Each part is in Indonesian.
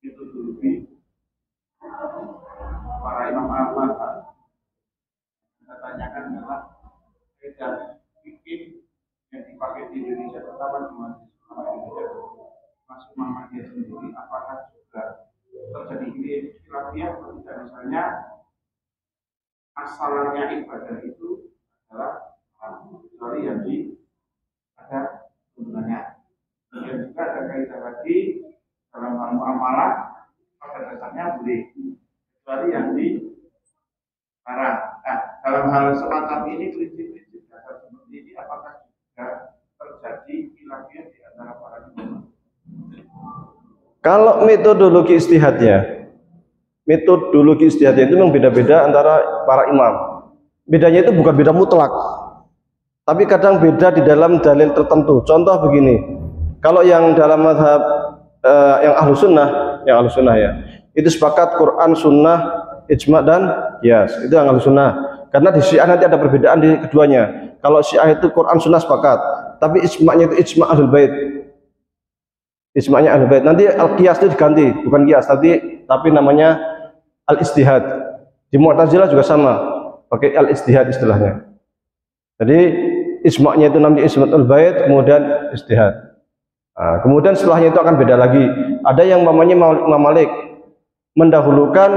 metodologi para imam Ahmad. Kita tanyakan adalah kaidah fikih yang dipakai di Indonesia, terutama di Majelis Ulama Indonesia, masuk Muhammadiyah sendiri, apakah juga terjadi khilafiyah atau tidak? Misalnya asalnya ibadah itu adalah kecuali yang ada tuntunannya. Kemudian juga ada kaidah lagi dalam hal muamalah, pada dasarnya boleh kecuali yang dilarang. Nah, dalam hal semacam ini, prinsip-prinsip dasar seperti ini, apakah juga terjadi khilafiyah di antara para ulama? Kalau metodologi istihadnya itu memang beda-beda antara para imam. Bedanya itu bukan beda mutlak, tapi kadang beda di dalam dalil tertentu. Contoh begini, kalau yang dalam mazhab yang ahlu sunnah ya, itu sepakat Quran, sunnah, ijma dan qiyas. Itu yang ahlu sunnah. Karena di Syiah nanti ada perbedaan di keduanya. Kalau Syiah itu Quran, sunnah sepakat, tapi ijma'nya itu ijma' ahlul bait. Ijma'nya ahlul bait. Nanti al-qiyas itu diganti, bukan qiyas, tapi namanya al-istihad. Di Mu'tazilah juga sama, pakai al-istihad istilahnya. Jadi ijma'nya itu namanya ijma'ul bait, kemudian istihad. Nah, kemudian setelahnya itu akan beda lagi. Ada yang namanya Imam Malik mendahulukan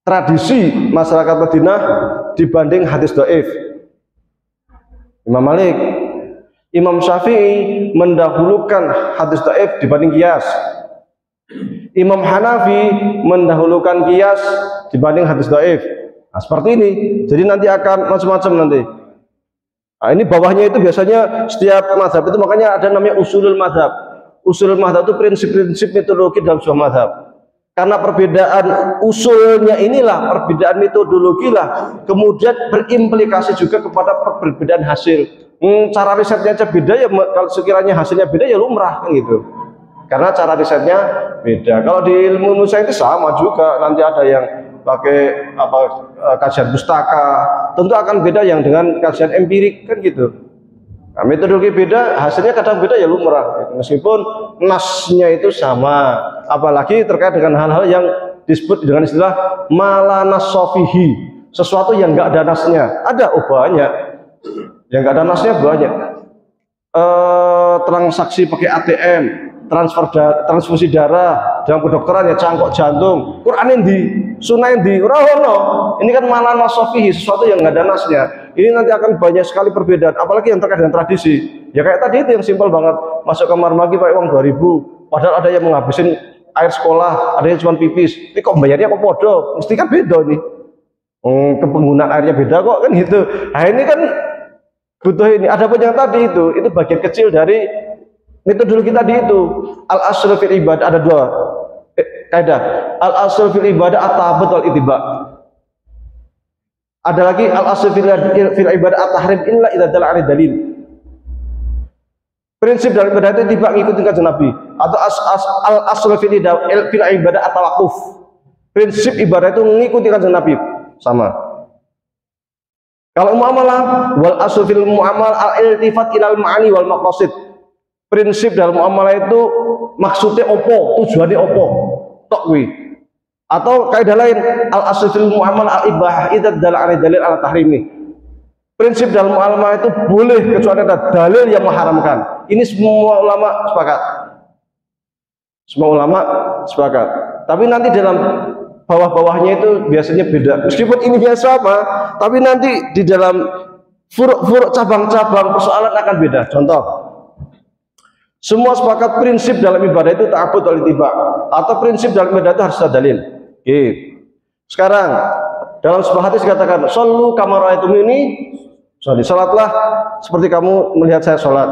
tradisi masyarakat Madinah dibanding hadis dhaif. Imam Malik. Imam Syafi'i mendahulukan hadis dhaif dibanding qiyas. Imam Hanafi mendahulukan qiyas dibanding hadis dhaif. Nah, seperti ini. Jadi nanti akan macam-macam nanti. Nah, ini bawahnya itu biasanya setiap mazhab itu, makanya ada namanya usulul mazhab. Usulul mazhab itu prinsip-prinsip metodologi dalam sebuah mazhab. Karena perbedaan usulnya inilah, perbedaan metodologi lah, kemudian berimplikasi juga kepada perbedaan hasil. Cara risetnya aja beda ya, kalau sekiranya hasilnya beda ya lumrah kan gitu. Karena cara risetnya beda. Kalau di ilmu nusa itu sama juga, nanti ada yang pakai kajian pustaka, tentu akan beda yang dengan kajian empirik kan gitu. Nah, metodologi beda, hasilnya kadang beda ya lumrah gitu. Meskipun nasnya itu sama, apalagi terkait dengan hal-hal yang disebut dengan istilah malanasofihi, sesuatu yang enggak ada nasnya. Ada banyak yang enggak ada nasnya, banyak. Transaksi pakai ATM, transfusi darah, dalam kedokteran ya cangkok jantung, Quran endi, sunnah endi, ora ono. Ini kan malah nasofihi, sesuatu yang nggak ada nasnya. Ini nanti akan banyak sekali perbedaan, apalagi yang terkait dengan tradisi. Ya kayak tadi itu yang simpel banget, masuk kamar mandi pakai uang 2000, padahal ada yang menghabisin air sekolah, ada yang cuma pipis. Ini kok bayarnya kok podo? Mesti kan beda nih. Penggunaan airnya beda kok kan gitu. Nah ini kan butuh ini. Ada pun yang tadi itu bagian kecil dari metodologi tadi itu. Al-asl fil ibadah ada dua kaidah. Al-asl fil ibadah at-ta'abbud wal ittiba. Ada lagi al-asl fil ibadah at-tahrim illa idza dalla 'ala dalil. Prinsip dalam ibadah itu tidak mengikuti kanjeng Nabi. Atau al-asl fil ibadah at-tawaqquf. Prinsip ibadah itu mengikuti kanjeng Nabi. Sama. Kalau muamalah wal asl fil muamalah al-iltifat ilal ma'ani wal maqasid. Prinsip dalam muamalah itu maksudnya opo, tujuannya opo, tok kuwi. Atau kaidah lain al asl fil muamalah al ibahah idza dalla ala dalil ala tahrimi. Prinsip dalam muamalah itu boleh kecuali ada dalil yang mengharamkan. Ini semua ulama sepakat. Semua ulama sepakat. Tapi nanti dalam bawah-bawahnya itu biasanya beda. Meskipun ininya sama, tapi nanti di dalam furuk-furuk cabang-cabang persoalan akan beda. Contoh, semua sepakat prinsip dalam ibadah itu ta'abbud wal ittiba, atau prinsip dalam ibadah itu harus ada dalil. Oke. Sekarang dalam sebuah hadis dikatakan, "Shallu kama ra'aitumuni sholli." Salatlah seperti kamu melihat saya salat.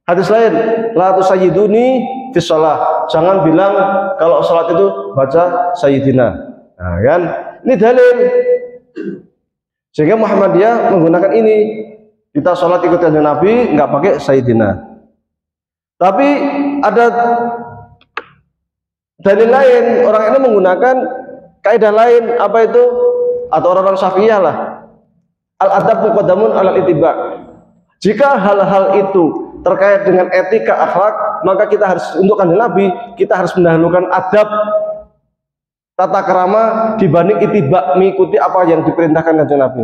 Hadis lain, "La tusayyiduni fi shalah." Jangan bilang kalau salat itu baca sayyidina. Nah, kan? Ini dalil. Sehingga Muhammadiyah menggunakan ini. Kita salat ikut kanjeng Nabi enggak pakai sayyidina. Tapi ada dalil lain, orang ini menggunakan kaidah lain, apa itu? Atau orang-orang Syafi'iyah lah. Al-adab muqaddamun alal ittiba. Jika hal-hal itu terkait dengan etika akhlak, maka kita harus, untuk kanjeng Nabi, kita harus mendahulukan adab tata kerama dibanding ittiba, mengikuti apa yang diperintahkan kanjeng Nabi.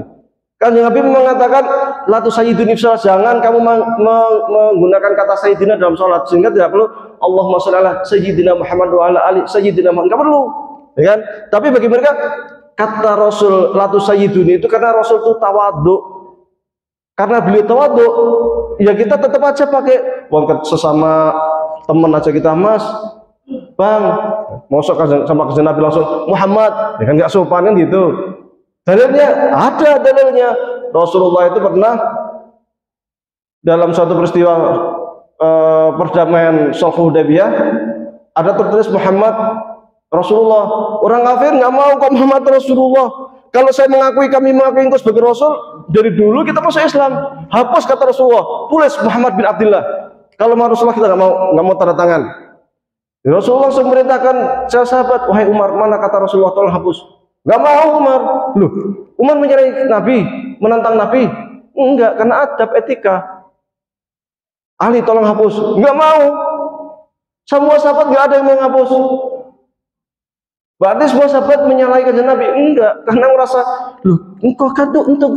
Kanjeng Nabi mengatakan, la tusayyiduni fi shalah, jangan kamu menggunakan kata sayyidina dalam sholat, sehingga tidak perlu Allahumma sholli ala sayyidina Muhammad wa ala ali sayyidina Muhammad, enggak perlu, ya kan? Tapi bagi mereka kata Rasul la tusayyiduni itu karena Rasul itu tawadhu. Karena beliau tawadhu, ya kita tetap aja pakai sesama teman aja kita, Mas, Bang, masuk sama kanjeng Nabi langsung Muhammad, ya kan enggak sopan kan gitu. Dalilnya ada, dalilnya Rasulullah itu pernah dalam suatu peristiwa perdamaian Sulh Hudaybiyah, ada tertulis Muhammad Rasulullah. Orang kafir nggak mau kok Muhammad Rasulullah. Kalau saya kami mengakui engkau sebagai Rasul, dari dulu kita masuk Islam. Hapus kata Rasulullah, tulis Muhammad bin Abdullah. Kalau mau Rasulullah kita nggak mau tanda tangan. Rasulullah langsung memerintahkan sahabat, wahai Umar, mana kata Rasulullah, tolong hapus. Gak mau Umar. Loh, Umar menyerang Nabi, menantang Nabi? Enggak, karena adab etika. Ali tolong hapus. Enggak mau. Semua sahabat enggak ada yang mau hapus. Berarti semua sahabat menyalahi kanjeng Nabi? Enggak, karena merasa, loh, engkau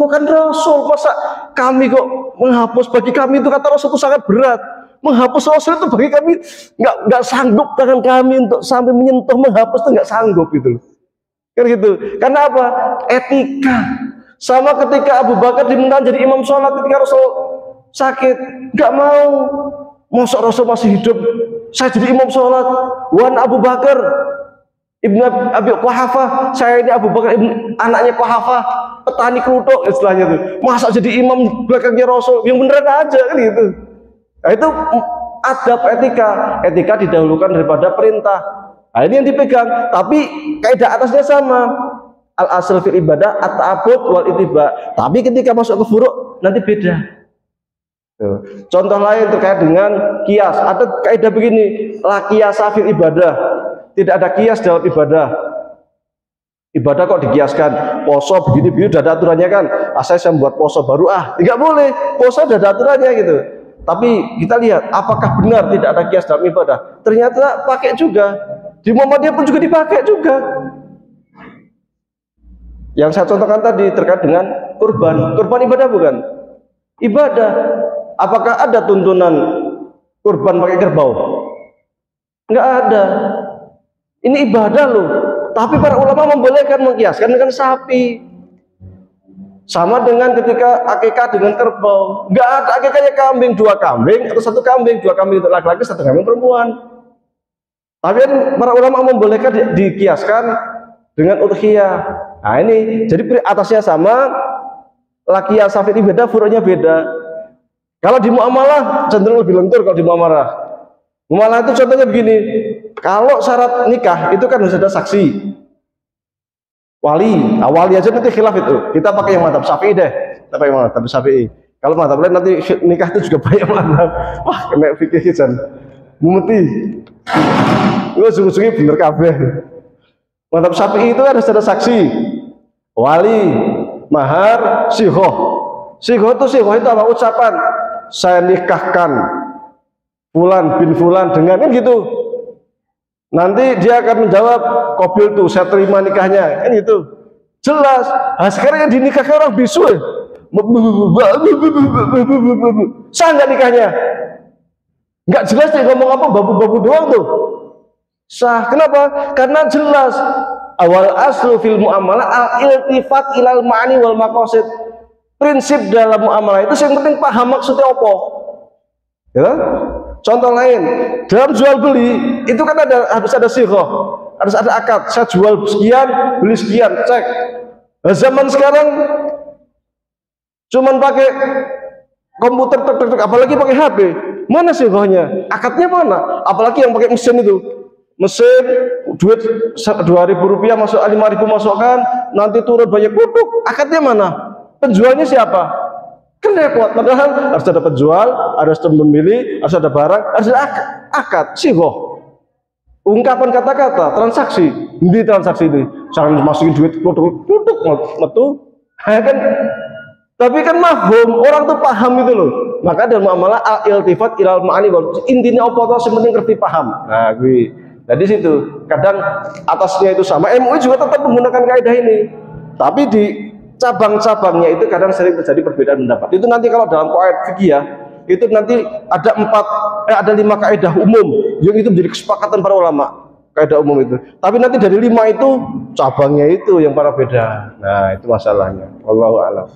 kan Rasul, masa kami kok menghapus? Bagi kami itu kata Rasul itu sangat berat. Menghapus Rasul itu bagi kami enggak sanggup, tangan kami untuk sampai menyentuh menghapus itu enggak sanggup gitu. Kan gitu. Karena apa? Etika. Sama ketika Abu Bakar diminta jadi imam sholat ketika Rasul sakit, nggak mau. Masa Rasul masih hidup, saya jadi imam sholat. Wan Abu Bakar ibnu Abi Quhafah, saya ini Abu Bakar anaknya Quhafah, petani kerutuk istilahnya tuh. Masa jadi imam belakangnya Rasul? Yang beneran aja kan gitu. Nah, itu adab etika. Etika didahulukan daripada perintah. Nah, ini yang dipegang, tapi kaidah atasnya sama. Al-asl fil ibadah at-ta'abbud wal ittiba. Tapi ketika masuk ke furu' nanti beda. Tuh. Contoh lain terkait dengan kias. Ada kaidah begini, la qiyasa fil ibadah. Tidak ada kias dalam ibadah. Ibadah kok dikiaskan? Poso begini-begini udah ada aturannya kan? Saya membuat poso baru enggak boleh. Poso udah ada aturannya gitu. Tapi kita lihat apakah benar tidak ada kias dalam ibadah? Ternyata pakai juga. Di Muhammadiyah pun juga dipakai juga. Yang saya contohkan tadi terkait dengan kurban. Kurban ibadah bukan? Ibadah. Apakah ada tuntunan kurban pakai kerbau? Enggak ada. Ini ibadah loh. Tapi para ulama membolehkan mengkiaskan dengan sapi. Sama dengan ketika akikah dengan kerbau. Enggak ada akikahnya kambing, 2 kambing atau 1 kambing, 2 kambing untuk laki-laki, 1 kambing perempuan. Tapi para ulama membolehkan dikiaskan dengan udhiyah. Nah ini, jadi atasnya sama, laki safi beda, furu'nya beda. Kalau di muamalah cenderung lebih lentur kalau di muamalah. Muamalah itu contohnya begini, kalau syarat nikah itu kan harus ada saksi. Wali, wali aja nanti khilaf itu. Kita pakai yang madzhab Syafi'i deh. Kita pakai madzhab Syafi'i. Kalau madzhab lain nanti nikah itu juga banyak madzhab. Wah, kena fikih jan. Mumeti. Lu sungguh-sungguh bener kabeh. Madzhab Syafi'i itu harus ada saksi. Wali, mahar, sihoh. Sihoh itu apa? Ucapan. Saya nikahkan Fulan bin Fulan dengan kan gitu. Nanti dia akan menjawab, qabil tuh, saya terima nikahnya, kan gitu. Jelas. Nah, sekarang yang dinikahkan orang bisu. Sah nggak nikahnya? Nggak jelas dia ngomong apa, babu-babu doang tuh. Sah. Kenapa? Karena jelas. Awal aslu fil muamalah al-iltifat ilal ma'ani wal maqasid. Prinsip dalam muamalah itu yang penting paham maksudnya apa. Ya? Contoh lain, dalam jual beli itu kan harus ada sighah, harus ada akad. Saya jual sekian, beli sekian, cek. Nah, zaman sekarang cuman pakai komputer, apalagi pakai HP. Mana sighahnya? Akadnya mana? Apalagi yang pakai mesin itu. Mesin duit Rp2.000 masuk, Rp5.000 masukkan, nanti turun banyak produk. Akadnya mana? Penjualnya siapa? Kan repot, padahal harus ada penjual, harus ada pembeli, harus ada barang, harus ada akad, sighah. Ungkapan kata-kata, transaksi. Ini transaksi ini, jangan masukin duit produk metu. Kan? Tapi kan mafhum, orang tuh paham itu loh. maka dalam muamalah al-iltifat ilal ma'ani, intinya apa to sing penting ngerti paham. Nah, kuwi. Nah, di situ kadang atasnya itu sama, MUI juga tetap menggunakan kaidah ini. Tapi di cabang-cabangnya itu kadang sering terjadi perbedaan pendapat. Itu nanti kalau dalam kaidah fikih ya, itu nanti ada 5 kaidah umum yang itu menjadi kesepakatan para ulama, kaidah umum itu. Tapi nanti dari 5 itu cabangnya itu yang para beda. Nah, itu masalahnya. Wallahu a'lam.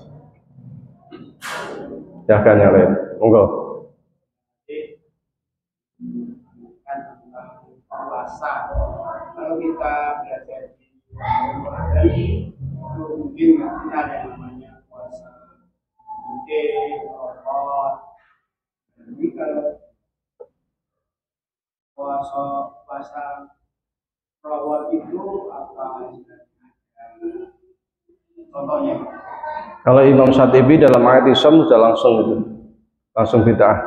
Ya kan yang lain. Monggo. Puasa. Kalau kita belajar di Ramadan itu mungkin nggak ada yang namanya puasa. Mungkin rokok. Jadi kalau puasa rawat itu apa contohnya? Kalau Imam Syatibi dalam ayat Islam sudah langsung bid'ah.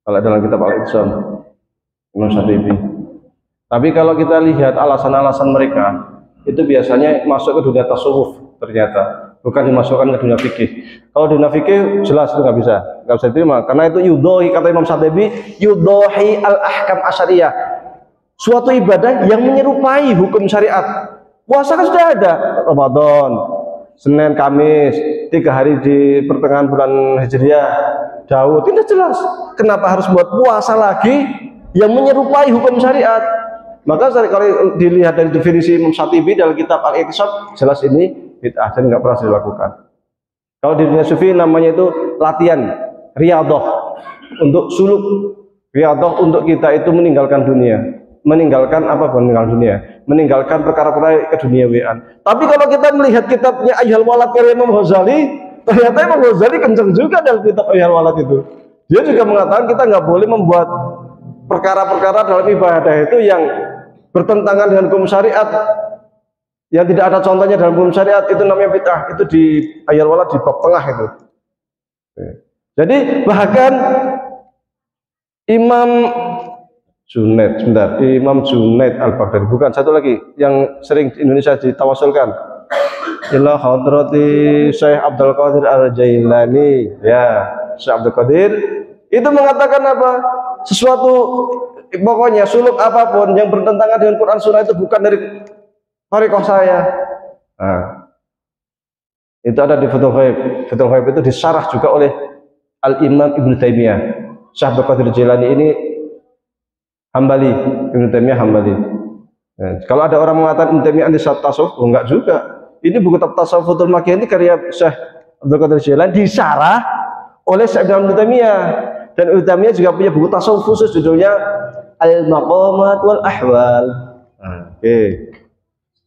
Kalau dalam kitab Al-Islam Imam Syatibi. Tapi kalau kita lihat alasan-alasan mereka itu biasanya masuk ke dunia tasawuf, ternyata bukan dimasukkan ke dunia fikih. Kalau dunia fikih jelas itu nggak bisa diterima, karena itu yudhohi, kata Imam Syatibi, yudhohi al-ahkam asyariyah, suatu ibadah yang menyerupai hukum syariat. Puasa kan sudah ada, Ramadan, Senin, Kamis, 3 hari di pertengahan bulan Hijriah, Daud, tidak jelas. Kenapa harus buat puasa lagi yang menyerupai hukum syariat? Maka kalau dilihat dari definisi Imam Syatibi dalam kitab Al-Iqtisad, jelas ini bid'ah dan nggak pernah dilakukan. Kalau di dunia sufi namanya itu latihan, riyadhah, untuk suluk, riyadhah untuk kita itu meninggalkan dunia, meninggalkan perkara-perkara keduniawian. Tapi kalau kita melihat kitabnya Ayyuhal Walad karya Imam Ghazali, ternyata Imam Ghazali kencang juga dalam kitab Ayyuhal Walad itu. Dia juga mengatakan kita nggak boleh membuat perkara-perkara dalam ibadah itu yang bertentangan dengan hukum syariat, yang tidak ada contohnya dalam hukum syariat, itu namanya bid'ah. Itu di Ayyuhal Walad di bab tengah itu. Jadi bahkan Imam Junaid Al-Baghdadi, bukan, satu lagi yang sering di Indonesia ditawasulkan, ila hadrati Syekh Abdul Qadir Al-Jailani, ya, Syekh Abdul Qadir itu mengatakan apa? Sesuatu, pokoknya suluk apapun yang bertentangan dengan Quran Sunnah itu bukan dari thariqah saya. Nah, itu ada di Fathul Ghaib. Fathul Ghaib itu disyarah juga oleh Al-Imam Ibnu Taimiyah. Syekh Abdul Qadir Jailani ini Hambali, Ibnu Taimiyah Hambali. Nah, kalau ada orang mengatakan Ibnu Taimiyah anti tasawuf, enggak juga. Ini buku Tasawwufatul Makkiyah ini karya Syekh Abdul Qadir Jailani disyarah oleh Syekh Ibnu Taimiyah. Dan Ibnu Taimiyah juga punya buku tasawuf khusus judulnya Al-Maqamat wal Ahwal. Oke.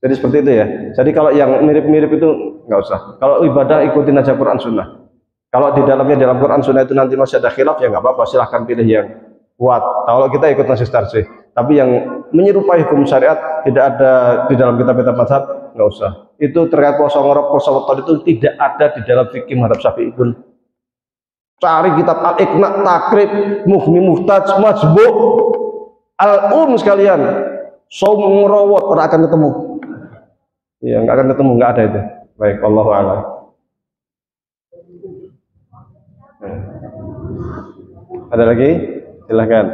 Jadi seperti itu ya. Jadi kalau yang mirip-mirip itu nggak usah. Kalau ibadah ikutin aja Quran Sunnah. Kalau di dalam Quran Sunnah itu nanti masih ada khilaf, ya nggak apa-apa, silahkan pilih yang kuat. Kalau kita ikut nasis tarjih. Tapi yang menyerupai hukum syariat tidak ada di dalam kitab-kitab mazhab, nggak usah. Itu terkait puasa ngorok, puasa weton itu tidak ada di dalam fikih mazhab Syafi'i pun. Cari kitab Al-Iqna, Takrib, Mughni Muhtaj, Majbu', Al-Um sekalian. Saum ngerawat, ora akan ketemu. Ya, nggak akan ketemu, nggak ada itu. Baik, Allahu a'lam. Ada lagi? Silahkan.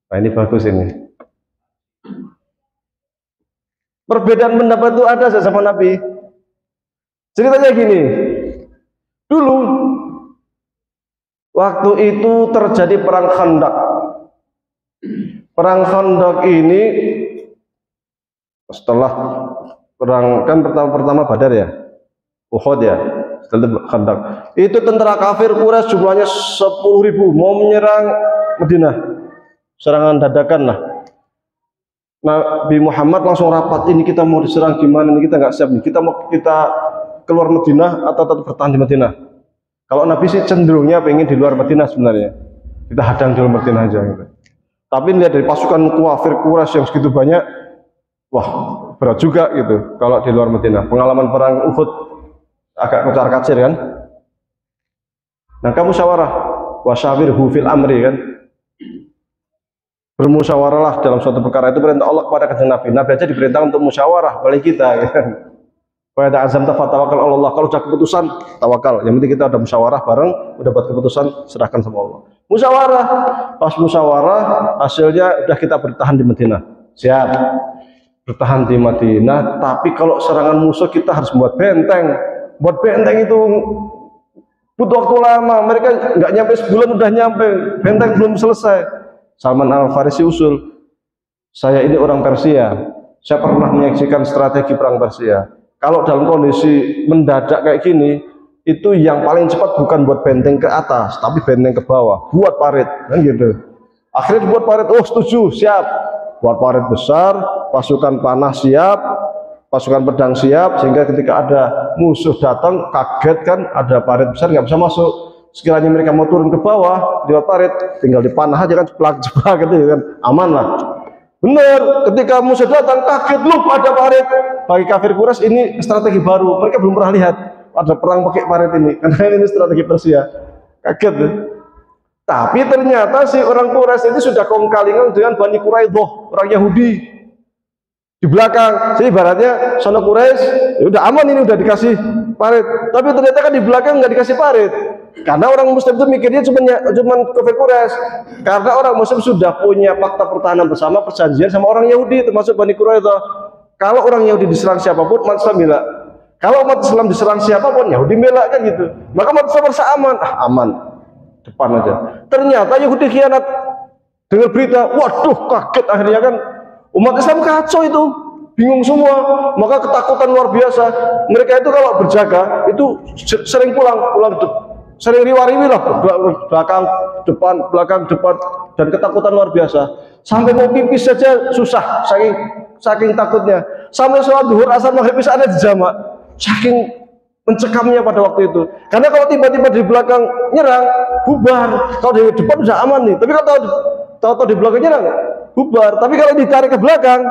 Nah, ini bagus ini. Perbedaan pendapat itu ada sama Nabi. Ceritanya gini. Dulu waktu itu terjadi perang Khandaq. Perang Khandaq ini setelah perang kan pertama Badar ya, Uhud ya, setelah Khandaq. Itu tentara kafir Quraisy jumlahnya 10.000 mau menyerang Madinah. Serangan dadakan lah. Nabi Muhammad langsung rapat, ini kita mau diserang gimana, ini kita nggak siap nih, kita keluar Madinah atau tetap bertahan di Madinah. Kalau Nabi sih cenderungnya pengen di luar Madinah sebenarnya, kita hadang di luar Madinah aja gitu. Tapi lihat dari pasukan kafir Quraisy yang segitu banyak, wah berat juga gitu kalau di luar Madinah. Pengalaman perang Uhud agak kocar-kacir kan. Nah kamu musyawarah, wasyawirhu fil amri kan. bermusyawarahlah dalam suatu perkara, itu perintah Allah kepada kanjeng Nabi. Nabi aja diperintah untuk musyawarah, balik kita gitu kan. Wa idza azamta fatawakkal 'ala Allah. Kalau sudah keputusan, tawakal. Yang penting kita udah musyawarah bareng, udah buat keputusan, serahkan sama Allah. Musyawarah, pas musyawarah hasilnya udah kita bertahan di Madinah. Siap. Bertahan di Madinah, tapi kalau serangan musuh kita harus buat benteng. Buat benteng itu butuh waktu lama. Mereka nggak nyampe sebulan udah nyampe, benteng belum selesai. Salman Al-Farisi usul, saya ini orang Persia, saya pernah menyaksikan strategi perang Persia. Kalau dalam kondisi mendadak kayak gini, itu yang paling cepat bukan buat benteng ke atas, tapi benteng ke bawah, buat parit, kan gitu. Akhirnya dibuat parit, oh setuju, siap. Buat parit besar, pasukan panah siap, pasukan pedang siap, sehingga ketika ada musuh datang, kaget kan, ada parit besar, nggak bisa masuk. Sekiranya mereka mau turun ke bawah, di parit, tinggal dipanah aja kan, jeplak-jeplak gitu kan, aman lah. Benar, ketika musuh datang, kaget, loh ada parit. Bagi kafir Quraisy ini strategi baru, mereka belum pernah lihat ada perang pakai parit ini, karena ini strategi Persia. Kaget ya. Tapi ternyata si orang Quraisy ini sudah kongkalingan dengan Bani Quraidah, orang Yahudi di belakang. Jadi ibaratnya sono Quraisy, ya udah aman ini, udah dikasih parit. Tapi ternyata kan di belakang nggak dikasih parit. Karena orang Muslim itu mikirnya cuma kafir Quraisy. Karena orang Muslim sudah punya fakta pertahanan bersama, perjanjian sama orang Yahudi, termasuk Bani Quraidah. Kalau orang Yahudi diserang siapapun, umat Islam bela. Kalau umat Islam diserang siapapun, Yahudi bela kan gitu. Maka umat Islam merasa aman. Aman. Depan aja. Ternyata Yahudi khianat. Dengar berita, waduh kaget akhirnya kan. Umat Islam kacau itu. Bingung semua. Maka ketakutan luar biasa. Mereka itu kalau berjaga, itu sering pulang sering riwa-riwi lah. Belakang, depan. Dan ketakutan luar biasa. Sampai mau pipis saja susah. Saking takutnya, sampai sholat duhur, asar, maghrib, isya ada di jamak. Saking mencekamnya pada waktu itu. Karena kalau tiba-tiba di belakang nyerang, bubar. Kalau di depan sudah aman nih. Tapi kalau tahu di belakang nyerang, bubar. Tapi kalau ditarik ke belakang,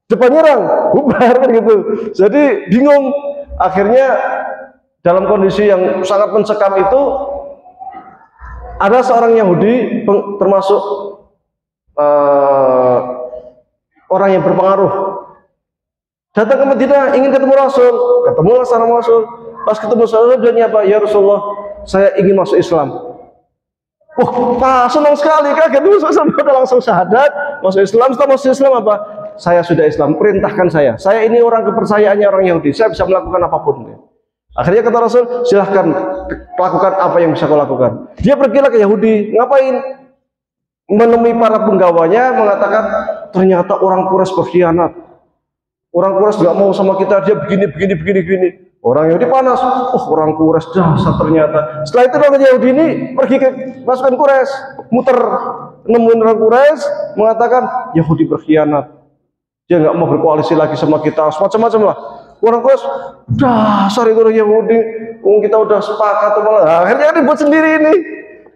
depan nyerang, bubar kan gitu. Jadi bingung. Akhirnya dalam kondisi yang sangat mencekam itu, ada seorang Yahudi termasuk orang yang berpengaruh datang ke Madinah, ingin ketemu Rasul. Ketemulah sama Rasul. Pas ketemu Rasul, dia apa? Ya Rasulullah, saya ingin masuk Islam. Wah, senang sekali, kaget masuk Islam, udah langsung syahadat, masuk Islam. Setelah masuk Islam apa? Saya sudah Islam, perintahkan saya. Saya ini orang kepercayaannya orang Yahudi, saya bisa melakukan apapun. Akhirnya kata Rasul, silahkan lakukan apa yang bisa kau lakukan. Dia pergilah ke Yahudi, ngapain? Menemui para penggawanya, mengatakan ternyata orang Quraisy berkhianat. Orang Quraisy nggak mau sama kita, dia begini. Orang Yahudi panas. Oh, orang Quraisy dasar ternyata. Setelah itu orang Yahudi ini pergi ke pasukan Quraisy, muter nemuin orang Quraisy, mengatakan Yahudi berkhianat. Dia nggak mau berkoalisi lagi sama kita, semacam-macam lah. Orang Quraisy dasar itu orang Yahudi. Kita udah sepakat malah. Akhirnya dibuat sendiri ini.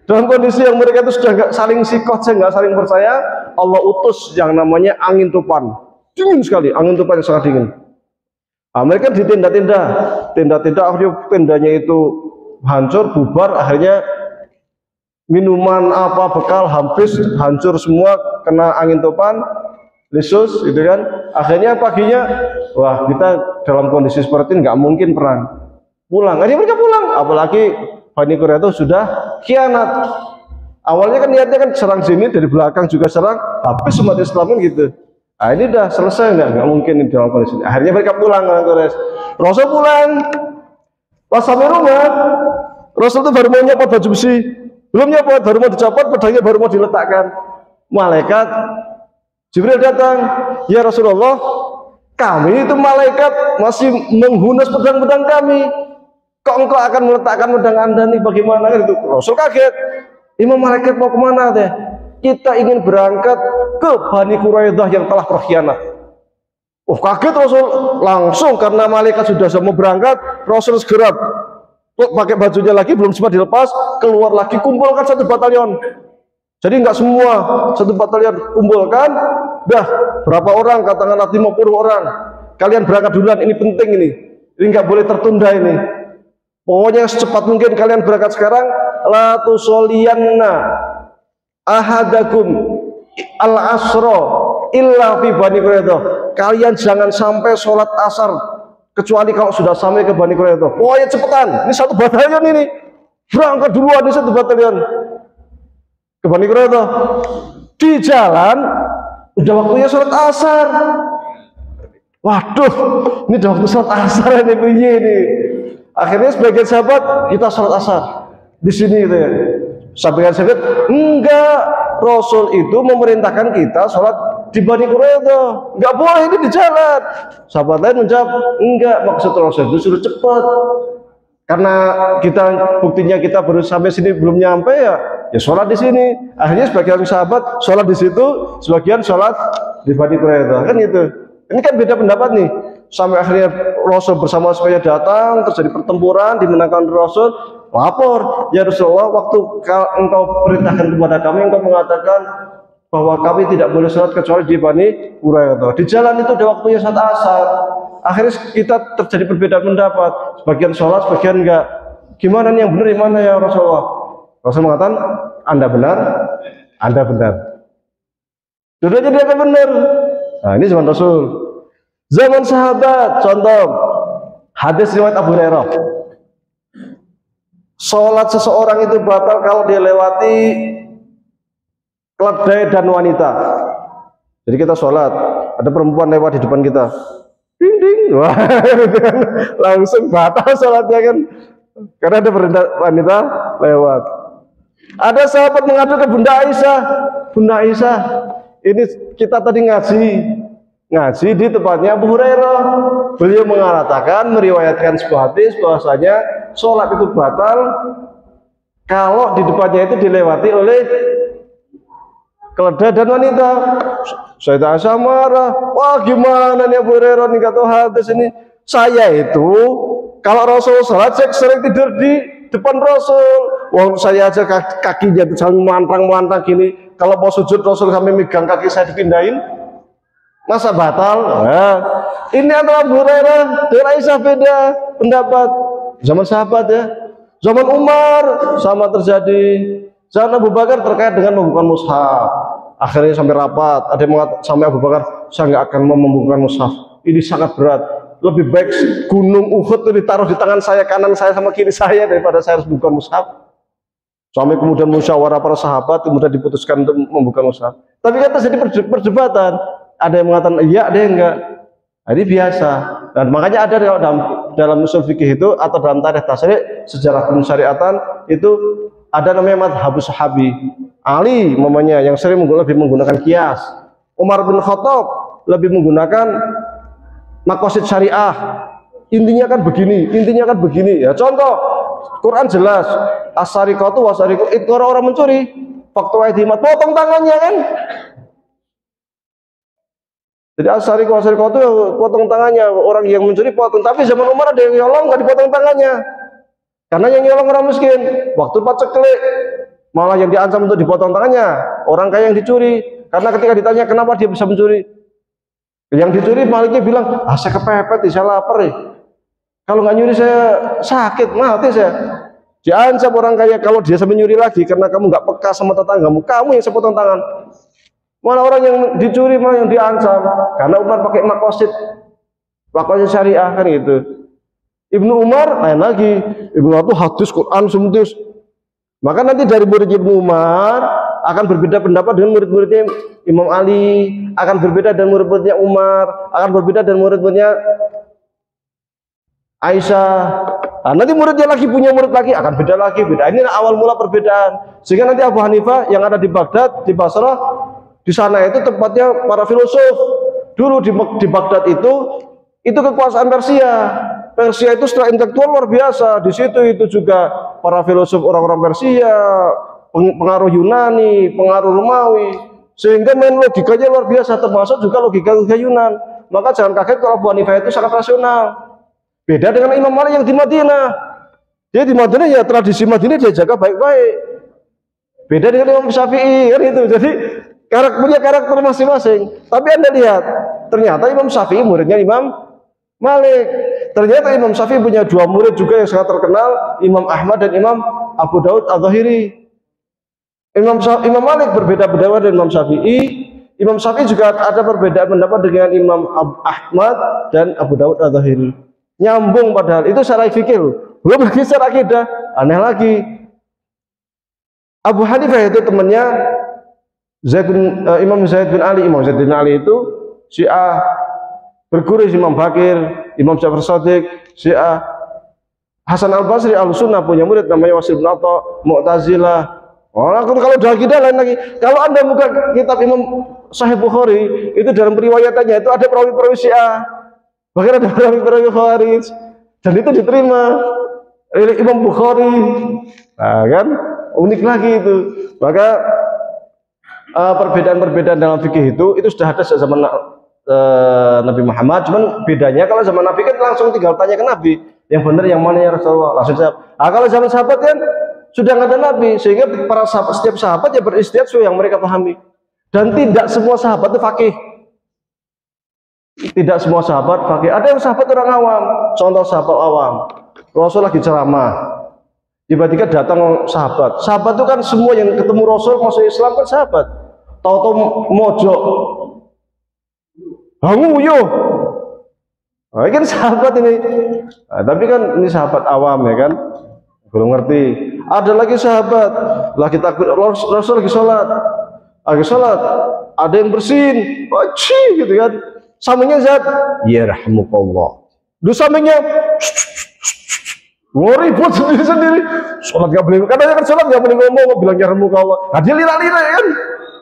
Dalam kondisi yang mereka itu sudah nggak saling sikot, nggak saling percaya, Allah utus yang namanya angin topan. Dingin sekali, angin topan yang sangat dingin. Nah, mereka di tenda-tenda, akhirnya tendanya itu hancur, bubar, akhirnya minuman apa bekal hancur semua, kena angin topan, lesus, gitu kan. Akhirnya paginya, wah kita dalam kondisi seperti ini nggak mungkin perang. Pulang, akhirnya mereka pulang, apalagi Bani Quraidah itu sudah khianat. Awalnya kan niatnya kan serang sini, dari belakang juga serang, habis umat Islam kan gitu. Nah ini udah selesai, nggak mungkin di dalam kondisi ini. Akhirnya mereka pulang ke Quraisy. Rasul pulang, pas sampai rumah, Rasul itu baru mau nyopot baju besi, belum nyopot, baru mau dicopot, pedangnya baru mau diletakkan. Malaikat Jibril datang, ya Rasulullah, kami itu malaikat masih menghunus pedang-pedang kami. Kok engkau akan meletakkan pedang Anda nih, bagaimana gitu? Rasul kaget. Imam malaikat mau kemana teh? Kita ingin berangkat ke Bani Quraidah yang telah berkhianat. Oh kaget Rasul langsung, karena malaikat sudah mau berangkat. Rasul segera pakai bajunya lagi, belum sempat dilepas, keluar lagi, kumpulkan satu batalion. Jadi nggak semua, satu batalion kumpulkan. Dah berapa orang? Katakanlah 50 orang. Kalian berangkat duluan, ini penting ini nggak boleh tertunda ini. Pokoknya secepat mungkin kalian berangkat sekarang. La tusoliyanna ahadakum al-asra illa fi Bani Quraidah. Kalian jangan sampai sholat asar kecuali kalau sudah sampai ke Bani Quraidah. Oh ya cepetan, ini satu batalion ini berangkat duluan, ini satu batalion ke Bani Quraidah. Di jalan udah waktunya sholat asar. Waduh, ini udah waktu sholat asar ini. Akhirnya sebagian sahabat kita sholat asar di sini gitu ya. Sebagian sahabat enggak, Rasul itu memerintahkan kita sholat di Bani Quraidah, enggak boleh ini di jalan. Sahabat lain menjawab enggak, maksud Rasul itu suruh cepat. Karena buktinya kita baru sampai sini belum nyampe ya sholat di sini. Akhirnya sebagian sahabat sholat di situ, sebagian sholat di Bani Quraidah, kan gitu. Ini kan beda pendapat nih. Sampai akhirnya Rasul bersama semuanya datang, terjadi pertempuran, dimenangkan Rasul, lapor, ya Rasulullah, waktu engkau perintahkan kepada kami, engkau mengatakan bahwa kami tidak boleh sholat kecuali di Bani Quraidah. Di jalan itu ada waktunya sholat asar. Akhirnya kita terjadi perbedaan pendapat. Sebagian sholat, sebagian enggak. Gimana nih yang benar, yang mana ya Rasulullah? Rasul mengatakan, Anda benar, Anda benar. Dua-duanya dia benar. Nah ini zaman Rasul. Zaman sahabat, contoh hadis riwayat Abu Hurairah. Sholat seseorang itu batal kalau dia lewati keledai dan wanita. Jadi kita sholat, ada perempuan lewat di depan kita, ding ding, wah, langsung batal sholatnya kan, karena ada wanita lewat. Ada sahabat mengadu ke Bunda Aisyah, Bunda Aisyah, ini kita tadi ngaji di tempatnya Abu Hurairah. Beliau mengatakan, meriwayatkan sebuah hadis bahwasanya sholat itu batal kalau di depannya itu dilewati oleh keledai dan wanita. Sayyidah Aisyah marah, wah gimana nih Abu Hurairah nih, kata hadis ini, saya itu kalau Rasul sholat saya sering tidur di depan Rasul. Wong saya aja kakinya sambil melantang gini, kalau mau sujud Rasul sampai megang kaki saya dipindahin, masa batal? Nah, ini adalah Abu Hurairah dengan Aisyah beda pendapat. Zaman sahabat ya, zaman Umar sama terjadi, zaman Abu Bakar terkait dengan membuka mushaf. Akhirnya sampai rapat, ada yang mengatakan sampai Abu Bakar, saya nggak akan mau membuka mushaf. Ini sangat berat. Lebih baik gunung Uhud itu ditaruh di tangan saya kanan saya sama kiri saya daripada saya harus membuka mushaf. Sampai kemudian musyawarah para sahabat, kemudian diputuskan untuk membuka mushaf. Tapi kan terjadi perdebatan. Ada yang mengatakan iya, ada yang enggak. Nah, ini biasa. Dan makanya ada dalam usul fikih itu atau dalam tarikh tasrih sejarah pensyariatan itu ada namanya madhabus sahabi. Ali mamanya yang sering lebih menggunakan kias. Umar bin Khattab lebih menggunakan maqasid syariah. Intinya kan begini ya. Contoh Quran jelas, as-sariqatu was-sariqu, itu orang mencuri, faktu aidimat, potong tangannya kan. Jadi as-sariqu was-sariqu itu potong tangannya, orang yang mencuri potong. Tapi zaman Umar ada yang nyolong nggak dipotong tangannya, karena yang nyolong orang miskin. Waktu paceklik malah yang diancam untuk dipotong tangannya orang kaya yang dicuri, karena ketika ditanya kenapa dia bisa mencuri, yang dicuri maliknya bilang, saya kepepet, saya lapar ya. Kalau nggak nyuri saya sakit, mati saya. Diancam orang kaya kalau dia sampai nyuri lagi karena kamu nggak peka sama tetanggamu, kamu yang saya potong tangan. Malah orang yang dicuri malah yang diancam, karena Umar pakai maqasid syariah kan gitu. Ibnu Umar lain lagi, Ibnu Umar itu hadis Quran semudus. Maka nanti dari murid Ibnu Umar akan berbeda pendapat dengan murid-muridnya Imam Ali, akan berbeda dengan murid-muridnya Umar, akan berbeda dengan murid-muridnya Aisyah. Nah, nanti muridnya lagi punya murid lagi akan beda lagi, beda. Ini awal mula perbedaan. Sehingga nanti Abu Hanifah yang ada di Baghdad, di Basrah, di sana itu tempatnya para filosof. Dulu di Baghdad itu kekuasaan Persia. Persia itu secara intelektual luar biasa. Di situ itu juga para filosof orang-orang Persia, pengaruh Yunani, pengaruh Romawi, sehingga main logikanya luar biasa, termasuk juga logika Yunan. Maka jangan kaget kalau Abu Hanifah itu sangat rasional. Beda dengan Imam Malik yang di Madinah. Dia di Madinah ya tradisi Madinah dia jaga baik-baik. Beda dengan Imam Syafi'i kan itu. Jadi punya karakter masing-masing. Tapi Anda lihat, ternyata Imam Syafi'i muridnya Imam Malik. Ternyata Imam Syafi'i punya dua murid juga yang sangat terkenal, Imam Ahmad dan Imam Abu Daud Al-Zahiri. Imam Malik berbeda pendapat dengan Imam Syafi'i. Imam Syafi'i juga ada perbedaan pendapat dengan Imam Ahmad dan Abu Dawud Al-Zahiri. Nyambung padahal itu secara fikih. Belum lagi secara akidah, aneh lagi. Abu Hanifah itu temannya Imam Zaid bin Ali. Imam Zaid bin Ali itu Syiah, berguru Imam Bakir, Imam Ja'far Shadiq, Syiah. Hasan Al-Basri Ahlussunnah punya murid namanya Wasil bin Atha, Mu'tazilah. Kalau udah akidah lain lagi. Kalau Anda buka kitab Imam Sahih Bukhari, itu dalam periwayatannya itu ada perawi-perawi Syiah, bahkan ada perawi-perawi Khawarij, dan itu diterima oleh Imam Bukhari. Nah kan unik lagi itu. Maka perbedaan-perbedaan dalam fikih itu sudah ada sejak zaman Nabi Muhammad. Cuman bedanya kalau zaman Nabi kan langsung tinggal tanya ke Nabi, yang benar yang mana ya Rasulullah, langsung jawab. Kalau zaman sahabat kan sudah nggak ada Nabi, sehingga para sahabat, setiap sahabat ya beristihad sesuai yang mereka pahami. Dan tidak semua sahabat itu fakih. Tidak semua sahabat fakih. Ada yang sahabat orang awam. Contoh sahabat awam, Rasul lagi ceramah, tiba-tiba datang sahabat. Sahabat itu kan semua yang ketemu Rasul masuk Islam kan sahabat. Tahu-tahu mojok, yo. Nah, ini kan sahabat ini. Nah, tapi kan ini sahabat awam ya kan, belum ngerti. Ada lagi sahabat lagi takbir, Rasul lagi sholat, ada yang bersin, gitu kan. Sampingnya zat, ya rahmukallah. Duh sampingnya, ribut sendiri. Sholat nggak boleh, katanya kan sholat nggak boleh ngomong, bilang ya rahmukallah. Nah dia lira-lira ya kan.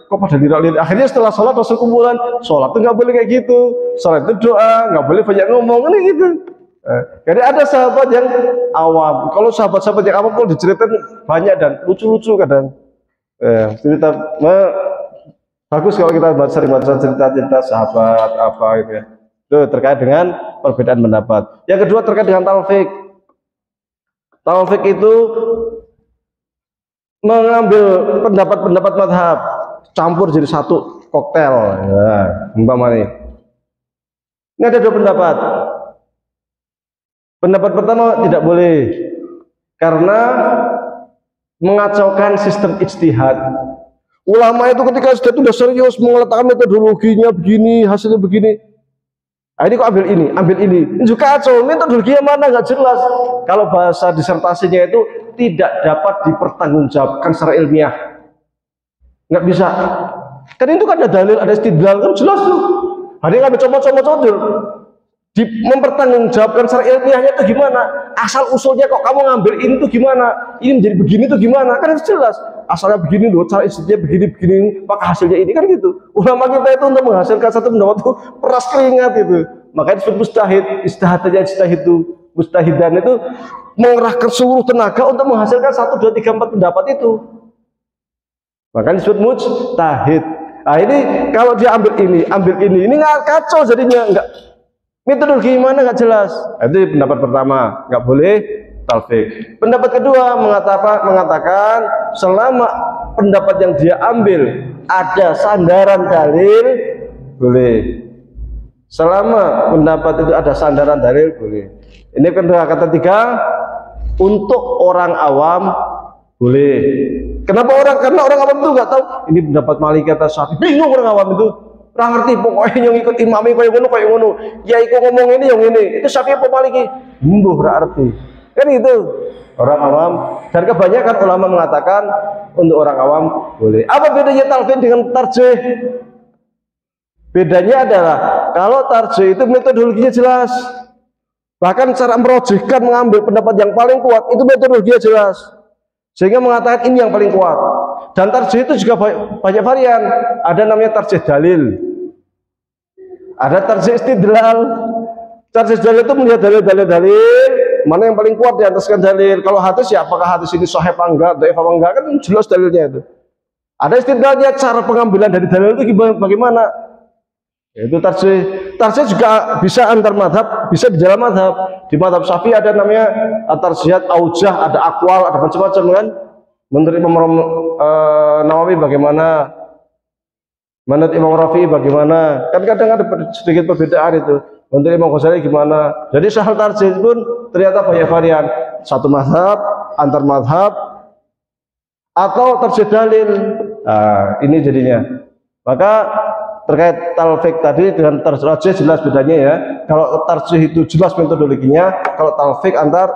Kok pada lira-lira? Akhirnya setelah sholat Rasul kumpulan, sholat itu nggak boleh kayak gitu, sholat itu doa, nggak boleh banyak ngomong, ini gitu. Jadi ada sahabat yang awam. Kalau sahabat-sahabat yang awam kalau diceritain banyak dan lucu-lucu kadang. Cerita bagus kalau kita sering baca cerita-cerita sahabat apa gitu ya. Itu terkait dengan perbedaan pendapat. Yang kedua terkait dengan talfik. Talfik itu mengambil pendapat-pendapat mazhab, campur jadi satu koktail. Ya, umpama nih. Ini ada dua pendapat. Pendapat pertama tidak boleh karena mengacaukan sistem ijtihad. Ulama itu ketika sudah serius meletakkan metodologinya begini, hasilnya begini. Nah, ini kok ambil ini. Ini juga kacau, metodologinya mana nggak jelas. Kalau bahasa disertasinya itu tidak dapat dipertanggungjawabkan secara ilmiah, nggak bisa. Kan itu kan ada dalil, ada istidlal, kan jelas tuh. Ada yang ngambil comot-comot mempertanggungjawabkan secara ilmiahnya itu gimana? Asal usulnya kok kamu ngambil ini tuh gimana? Ini menjadi begini tuh gimana? Kan harus jelas. Asalnya begini loh, cara istidlnya begini, maka hasilnya ini kan gitu. Ulama kita itu untuk menghasilkan satu pendapat itu peras keringat itu. Makanya disebut mustahid, mustahidan itu mengerahkan seluruh tenaga untuk menghasilkan 1, 2, 3, 4 pendapat itu. Makanya disebut mujtahid. Nah ini kalau dia ambil ini nggak kacau jadinya, nggak. Metodologi mana nggak jelas. Itu pendapat pertama, nggak boleh talfik. Pendapat kedua mengatakan selama pendapat yang dia ambil ada sandaran dalil, boleh. Selama pendapat itu ada sandaran dalil, boleh. Ini kata tiga, untuk orang awam boleh. Kenapa karena orang awam itu nggak tahu ini pendapat Malik atau Syafi'i, bingung orang awam itu. Orang ngerti pokoknya yang ikut imami kayak ngono. Ya ikut ngomong ini yang ini. Itu Syafi'i apa Maliki? Mbuh ora arti. Kan itu orang awam. Dan kebanyakan ulama mengatakan untuk orang awam boleh. Apa bedanya talfin dengan tarjih? Bedanya adalah kalau tarjih itu metodologinya jelas. Bahkan cara merojihkan mengambil pendapat yang paling kuat itu metodologinya jelas. Sehingga mengatakan ini yang paling kuat. Dan tarjih itu juga banyak varian. Ada namanya tarjih dalil, ada tarjih istidlal. Tarjih dalil itu melihat dalil mana yang paling kuat di ataskan dalil. Kalau hadis ya apakah hadis ini sahih apa enggak, dhaif apa enggak, kan jelas dalilnya itu. Ada istidlalnya, cara pengambilan dari dalil itu bagaimana. Itu tarjih juga bisa antar madhab, bisa di dalam madhab. Di madhab Syafi'i ada namanya tarjihat aujah, ada akwal, ada macam-macam kan. Menurut Imam Nawawi bagaimana, menurut Imam Rafi'i bagaimana, kan kadang ada sedikit perbedaan itu. Menurut Imam Ghazali gimana. Jadi soal tarjih pun ternyata banyak varian. Satu mazhab, antar mazhab, atau tarjih dalil. Nah, ini jadinya. Maka terkait talfik tadi dengan tarjih jelas bedanya ya. Kalau tarjih itu jelas metodologinya, kalau talfik antar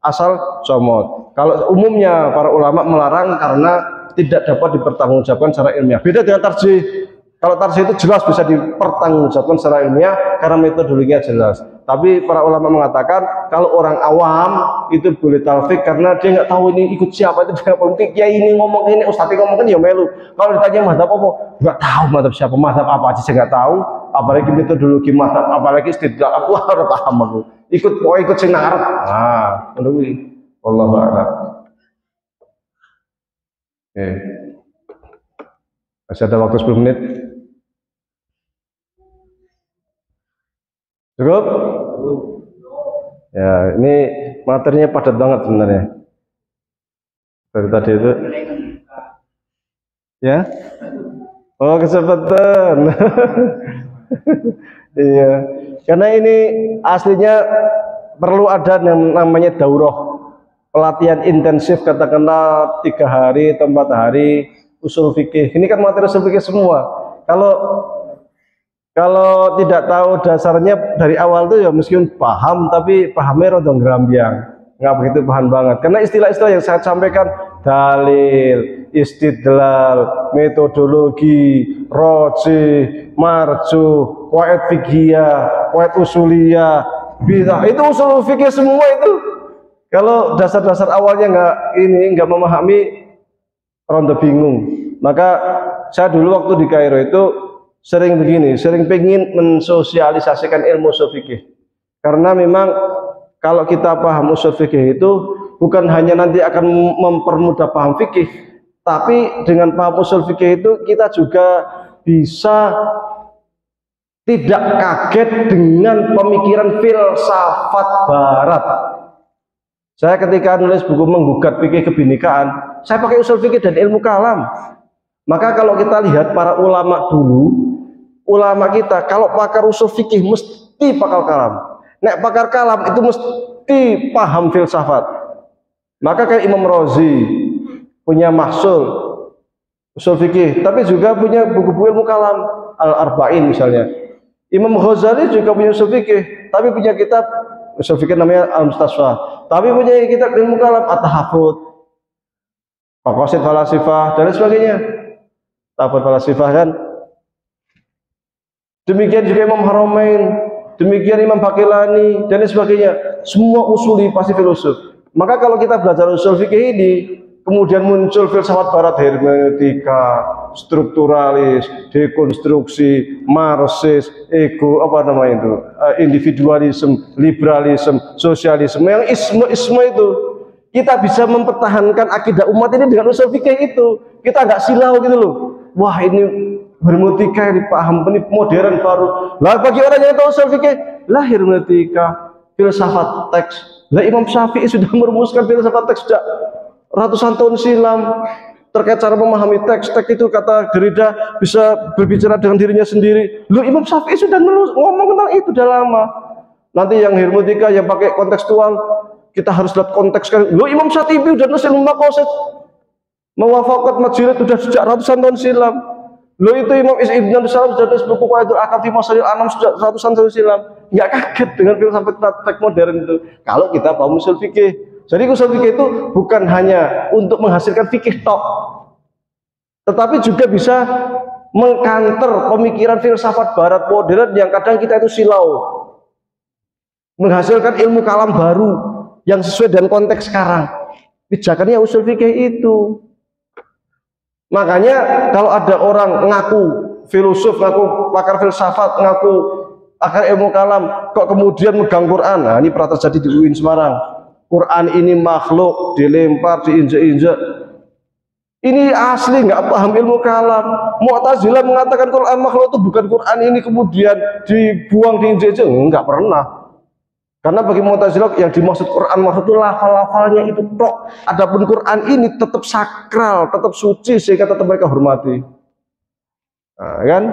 asal comot. Kalau umumnya para ulama melarang karena tidak dapat dipertanggungjawabkan secara ilmiah. Beda dengan tarjih. Kalau tarjih itu jelas bisa dipertanggungjawabkan secara ilmiah karena metodologinya jelas. Tapi para ulama mengatakan kalau orang awam itu boleh talfik karena dia nggak tahu ini ikut siapa, itu dia penting. Ya ini ngomong ini, ustadz ngomong ini ya melu. Kalau ditanya mazhab apa, nggak tahu mazhab siapa, mazhab apa aja saya nggak tahu. Apalagi metodologi mazhab, apalagi istidlal, aku harus paham aku. Ikut sing ngarep. Ah, ngono kuwi. Wallahu a'lam. Oke. Masih ada waktu 10 menit. Cukup? Ya, ini materinya padat banget sebenarnya. Dari tadi itu. Ya? Oh, kesempatan. Iya. Karena ini aslinya perlu ada yang namanya daurah. Pelatihan intensif katakanlah 3 hari atau 4 hari usul fikih. Ini kan materi usul fikih semua. Kalau tidak tahu dasarnya dari awal tuh ya meskipun paham tapi pahamnya rada ngrambyang, nggak begitu paham banget. Karena istilah-istilah yang saya sampaikan dalil, istidlal, metodologi, rojih, marjuh, qawaid fiqhiyah, qawaid usuliyah, bidah, itu usul fikih semua itu. Kalau dasar-dasar awalnya nggak memahami, rada bingung. Maka saya dulu waktu di Kairo itu sering begini, sering pengen mensosialisasikan ilmu usul fikih. Karena memang kalau kita paham usul fikih itu bukan hanya nanti akan mempermudah paham fikih, tapi dengan paham usul fikih itu kita juga bisa tidak kaget dengan pemikiran filsafat barat. Saya ketika nulis buku menggugat fikih kebinekaan, saya pakai usul fikih dan ilmu kalam. Maka kalau kita lihat para ulama dulu, ulama kita kalau pakar usul fikih mesti pakar kalam. Nek pakar kalam itu mesti paham filsafat. Maka kayak Imam Razi punya mahsul usul fikih, tapi juga punya buku-buku ilmu kalam, Al-Arba'in misalnya. Imam Ghazali juga punya usul fikih, tapi punya kitab usul fikih namanya Al-Mustasfa. Tapi punya kitab ilmu kalam At-Tahaffut, Maqasid Falasifah dan sebagainya. Tahafut Falasifah kan. Demikian juga Imam Haramain, demikian Imam Baqillani dan sebagainya. Semua usuli pasti filosof. Maka kalau kita belajar usul fikih ini, kemudian muncul filsafat barat, hermeneutika, strukturalis, dekonstruksi, marxis, ego, apa namanya itu, individualisme, liberalisme, sosialisme, yang isme itu. Kita bisa mempertahankan akidah umat ini dengan usul fikih itu. Kita nggak silau gitu loh. Wah ini hermeneutika yang dipaham, ini modern baru. Lah bagi orang yang tahu usul fikih, lah hermeneutika, filsafat teks. Lah Imam Syafi'i sudah merumuskan filsafat teks sejak ratusan tahun silam terkait cara memahami teks. Teks itu kata Derrida bisa berbicara dengan dirinya sendiri. Loh Imam Syafi'i sudah ngomong tentang itu sudah lama. Nanti yang hermeneutika yang pakai kontekstual, kita harus lihat konteks kan. Loh Imam Syatibi udah nulis ilmu maqasid, mewafaqat majlis sudah sejak ratusan tahun silam. Loh itu Imam Ibn Salam sudah nulis buku Qawaidul Ahkam fi Masalil Anam sejak ratusan tahun silam. Nggak kaget dengan filsafat teks modern itu kalau kita paham usul fikih. Jadi usul fikih itu bukan hanya untuk menghasilkan fikih tok, tetapi juga bisa mengkanter pemikiran filsafat barat modern yang kadang kita itu silau, menghasilkan ilmu kalam baru yang sesuai dengan konteks sekarang. Pijakannya usul fikih itu. Makanya kalau ada orang ngaku filosof, ngaku pakar filsafat, ngaku akar ilmu kalam, kok kemudian megang Quran. Nah, ini pernah terjadi di UIN Semarang. Quran ini makhluk, dilempar, diinjak-injak. Ini asli nggak paham ilmu kalam. Mu'tazilah mengatakan Quran makhluk itu bukan Quran ini kemudian dibuang, diinjak-injak. Enggak pernah. Karena bagi Mu'tazilah yang dimaksud Quran makhluk itu lafal-lafalnya itu tok. Adapun Quran ini tetap sakral, tetap suci sehingga tetap mereka hormati. Nah, kan?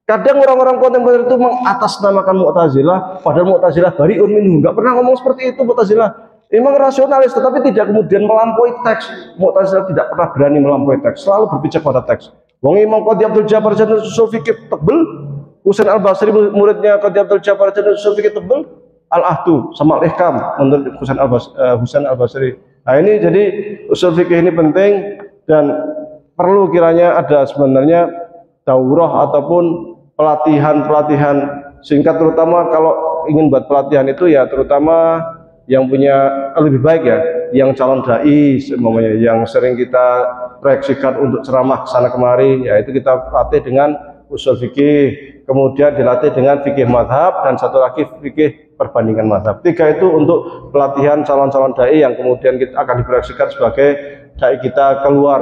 Kadang orang-orang kontemporer itu mengatasnamakan Mu'tazilah, padahal Mu'tazilah bari'un minhu. Enggak pernah ngomong seperti itu Mu'tazilah. Memang rasionalis, tetapi tidak kemudian melampaui teks. Mu'tazilah tidak pernah berani melampaui teks, selalu berpijak pada teks. Wong Imam Qadhi Abdul Jabbar Jannah usul fikih tebel, Husain Al-Basri muridnya Qadhi Abdul Jabbar Jannah usul fikih tebel, Al-Ahdu sama Al-Ihkam menurut Husain Al-Basri. Nah ini jadi usul fikih ini penting dan perlu kiranya ada sebenarnya daurah ataupun pelatihan singkat, terutama kalau ingin buat pelatihan itu ya terutama yang punya lebih baik ya, yang calon dai semuanya, yang sering kita proyeksikan untuk ceramah kesana kemari, ya itu kita latih dengan usul fikih, kemudian dilatih dengan fikih madhab, dan satu lagi fikih perbandingan madhab. 3 itu untuk pelatihan calon-calon dai yang kemudian kita akan diproyeksikan sebagai dai kita keluar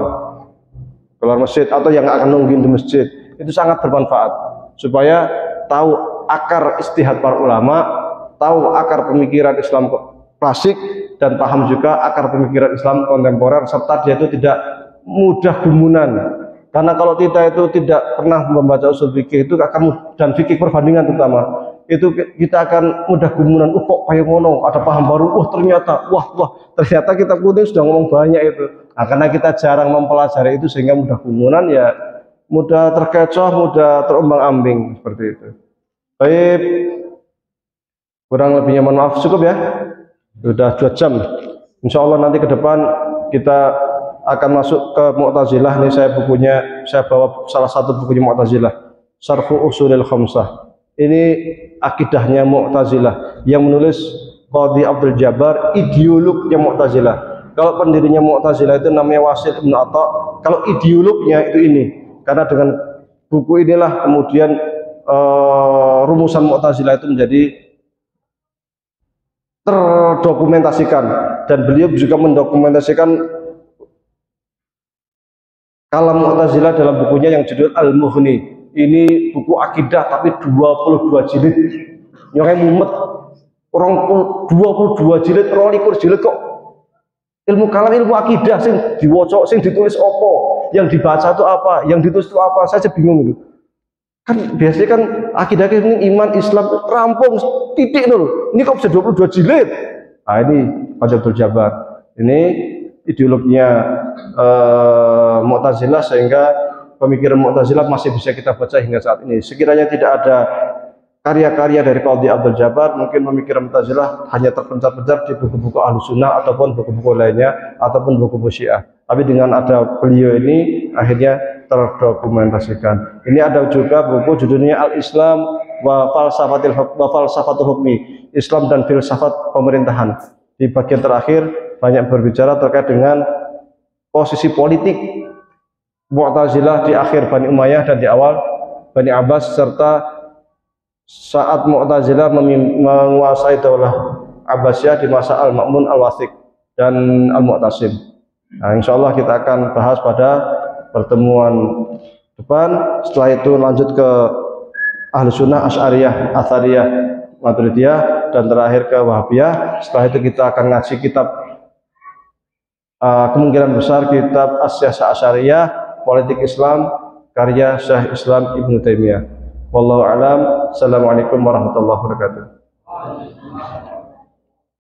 masjid atau yang akan nungguin di masjid. Itu sangat bermanfaat supaya tahu akar istihad para ulama, tahu akar pemikiran Islam klasik, dan paham juga akar pemikiran Islam kontemporer, serta dia itu tidak mudah gumunan. Karena kalau kita itu tidak pernah membaca usul fikih itu akan, dan fikih perbandingan terutama, itu kita akan mudah gumunan. Kok kayak ngono, ada paham baru, ternyata kita pun sudah ngomong banyak itu. Nah, karena kita jarang mempelajari itu sehingga mudah gumunan, ya mudah terkecoh, mudah terombang-ambing seperti itu. Baik, kurang lebihnya mohon maaf, cukup ya. Sudah 2 jam. Insya Allah nanti ke depan kita akan masuk ke Mu'tazilah. Ini saya bawa salah satu bukunya Mu'tazilah, Syarhu Ushulil Khamsah. Ini akidahnya Mu'tazilah yang menulis Qadhi Abdul Jabbar, ideolognya Mu'tazilah. Kalau pendirinya Mu'tazilah itu namanya Wasil Ibn Atta. Kalau ideolognya itu ini, karena dengan buku inilah kemudian rumusan Mu'tazilah itu menjadi terdokumentasikan, dan beliau juga mendokumentasikan kalam Mu'tazilah dalam bukunya yang judul Al-Mughni. Ini buku akidah tapi 22 jilid. Yang mumet orang 22 jilid, 22 jilid kok ilmu kalam, ilmu akidah sing diwaca, sing ditulis apa, yang dibaca itu apa, yang ditulis itu apa, saya bingung itu. Kan biasanya kan akidah ini iman Islam rampung titik nol. Ini kok bisa 22 jilid? Nah ini Qadhi Abdul Jabbar. Ini ideologinya Mu'tazilah, sehingga pemikiran Mu'tazilah masih bisa kita baca hingga saat ini. Sekiranya tidak ada karya-karya dari Qadhi Abdul Jabbar, mungkin pemikiran Mu'tazilah hanya terpencar-pencar di buku-buku Ahlussunnah ataupun buku-buku lainnya ataupun buku-buku Syiah. Tapi dengan ada beliau ini akhirnya terdokumentasikan. Ini ada juga buku judulnya Al-Islam wa Falsafatul Hukmi, Islam dan Filsafat Pemerintahan. Di bagian terakhir banyak berbicara terkait dengan posisi politik Mu'tazilah di akhir Bani Umayyah dan di awal Bani Abbas, serta saat Mu'tazilah menguasai daulah Abbasiyah di masa Al-Ma'mun, Al-Wathiq, dan Al-Mu'tasim. Nah, insya Allah kita akan bahas pada pertemuan depan. Setelah itu lanjut ke Ahlussunnah, Asy'ariyah, Athariyah, Maturidiyah, dan terakhir ke Wahabiyah. Setelah itu kita akan ngaji kitab kemungkinan besar kitab As-Siyasah Asy'ariyah, Politik Islam, karya Syekh Islam Ibnu Taimiyah. Wallahu a'lam. Assalamualaikum warahmatullahi wabarakatuh.